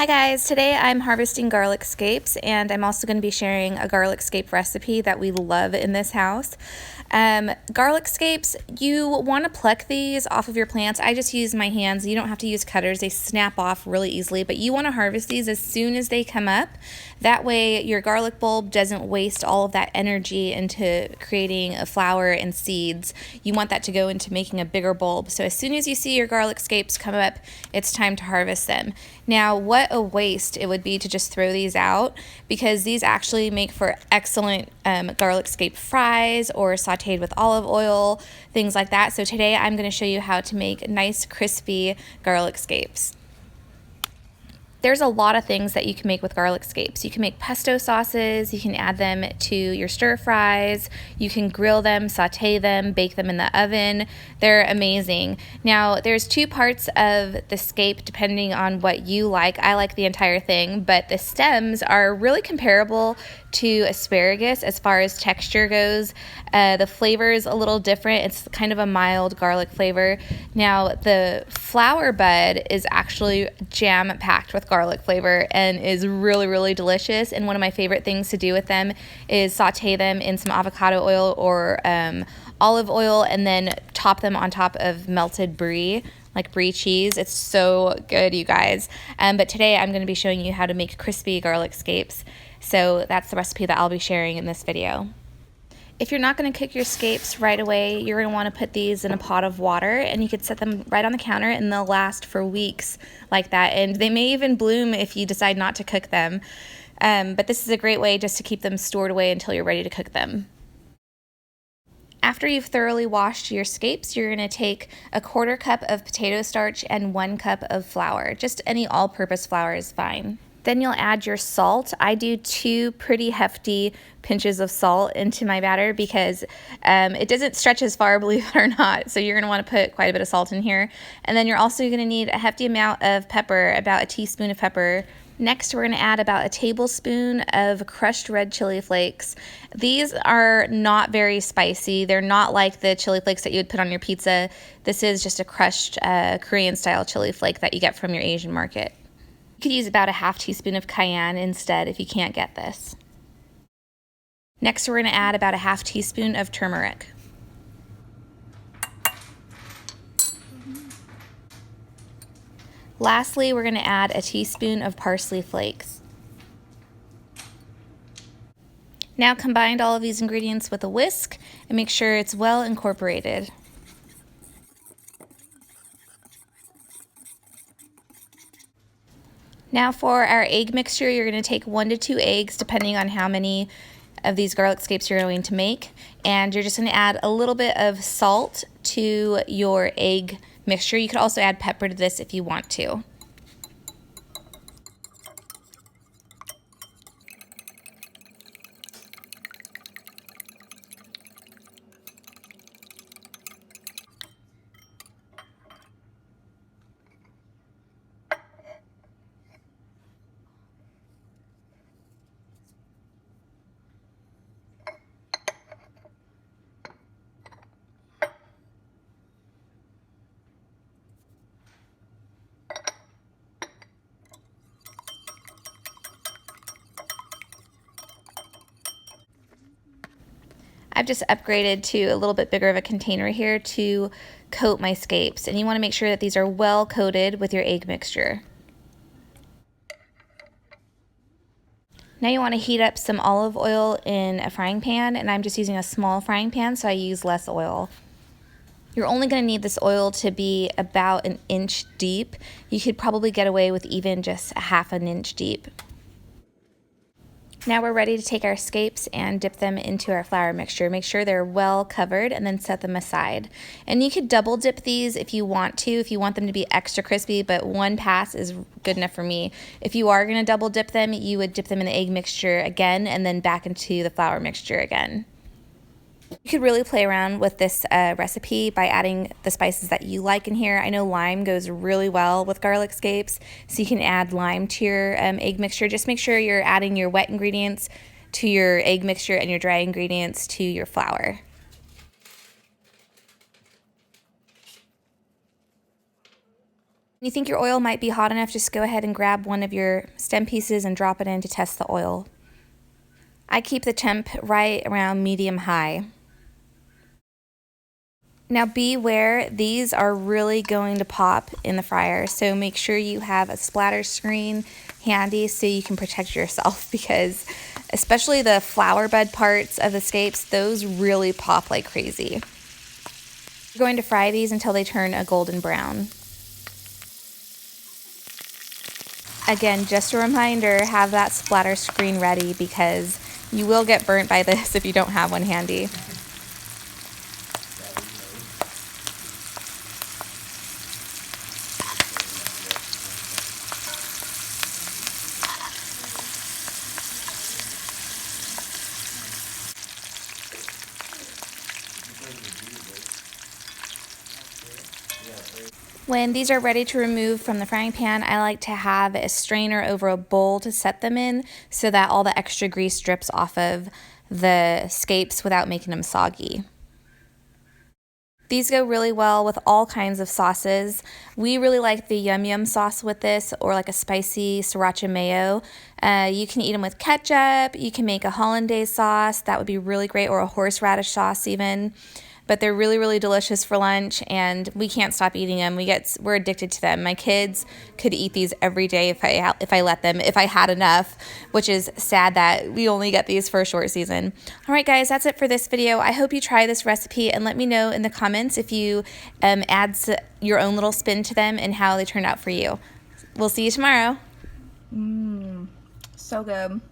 Hi guys, today I'm harvesting garlic scapes and I'm also going to be sharing a garlic scape recipe that we love in this house. Garlic scapes, you want to pluck these off of your plants. I just use my hands. You don't have to use cutters. They snap off really easily, but you want to harvest these as soon as they come up. That way your garlic bulb doesn't waste all of that energy into creating a flower and seeds. You want that to go into making a bigger bulb. So as soon as you see your garlic scapes come up, it's time to harvest them. Now, what a waste it would be to just throw these out, because these actually make for excellent garlic scape fries or sauteed with olive oil, things like that. So today I'm going to show you how to make nice crispy garlic scapes. There's a lot of things that you can make with garlic scapes. You can make pesto sauces, you can add them to your stir fries, you can grill them, saute them, bake them in the oven. They're amazing. Now, there's two parts of the scape depending on what you like. I like the entire thing, but the stems are really comparable to asparagus as far as texture goes. The flavor is a little different. It's kind of a mild garlic flavor. Now, the flower bud is actually jam-packed with garlic flavor and is really, really delicious. And one of my favorite things to do with them is saute them in some avocado oil or olive oil and then top them on top of melted brie, like brie cheese. It's so good, you guys. But today I'm going to be showing you how to make crispy garlic scapes. So that's the recipe that I'll be sharing in this video. If you're not going to cook your scapes right away, you're going to want to put these in a pot of water, and you could set them right on the counter and they'll last for weeks like that. And they may even bloom if you decide not to cook them. But this is a great way just to keep them stored away until you're ready to cook them. After you've thoroughly washed your scapes, you're going to take a 1/4 cup of potato starch and 1 cup of flour. Just any all-purpose flour is fine. Then you'll add your salt. I do 2 pretty hefty pinches of salt into my batter because it doesn't stretch as far, believe it or not. So you're going to want to put quite a bit of salt in here. And then you're also going to need a hefty amount of pepper, about a teaspoon of pepper. Next, we're going to add about a tablespoon of crushed red chili flakes. These are not very spicy. They're not like the chili flakes that you would put on your pizza. This is just a crushed Korean-style chili flake that you get from your Asian market. You could use about a 1/2 teaspoon of cayenne instead if you can't get this. Next, we're going to add about a 1/2 teaspoon of turmeric. Lastly, we're going to add a teaspoon of parsley flakes. Now combine all of these ingredients with a whisk and make sure it's well incorporated. Now for our egg mixture, you're going to take 1 to 2 eggs depending on how many of these garlic scapes you're going to make, and you're just going to add a little bit of salt to your egg mixture. You could also add pepper to this if you want to. I've just upgraded to a little bit bigger of a container here to coat my scapes, and you want to make sure that these are well coated with your egg mixture. Now you want to heat up some olive oil in a frying pan, and I'm just using a small frying pan so I use less oil. You're only going to need this oil to be about 1 inch deep. You could probably get away with even just 1/2 inch deep. Now we're ready to take our scapes and dip them into our flour mixture. Make sure they're well covered and then set them aside. And you could double dip these if you want to, if you want them to be extra crispy, but 1 pass is good enough for me. If you are going to double dip them, you would dip them in the egg mixture again and then back into the flour mixture again. You could really play around with this recipe by adding the spices that you like in here. I know lime goes really well with garlic scapes, so you can add lime to your egg mixture. Just make sure you're adding your wet ingredients to your egg mixture and your dry ingredients to your flour. you think your oil might be hot enough, just go ahead and grab one of your stem pieces and drop it in to test the oil. I keep the temp right around medium-high. Now beware, these are really going to pop in the fryer, so make sure you have a splatter screen handy so you can protect yourself, because especially the flower bud parts of the scapes, those really pop like crazy. We're going to fry these until they turn a golden brown. Again, just a reminder, have that splatter screen ready because you will get burnt by this if you don't have one handy. When these are ready to remove from the frying pan, I like to have a strainer over a bowl to set them in so that all the extra grease drips off of the scapes without making them soggy. These go really well with all kinds of sauces. We really like the Yum Yum sauce with this, or like a spicy sriracha mayo. You can eat them with ketchup. You can make a hollandaise sauce. That would be really great, or a horseradish sauce even. But they're really, really delicious for lunch, and we can't stop eating them. We're addicted to them. My kids could eat these every day if I let them, if I had enough, which is sad that we only get these for a short season. All right, guys, that's it for this video. I hope you try this recipe, and let me know in the comments if you add your own little spin to them and how they turned out for you. We'll see you tomorrow. So good.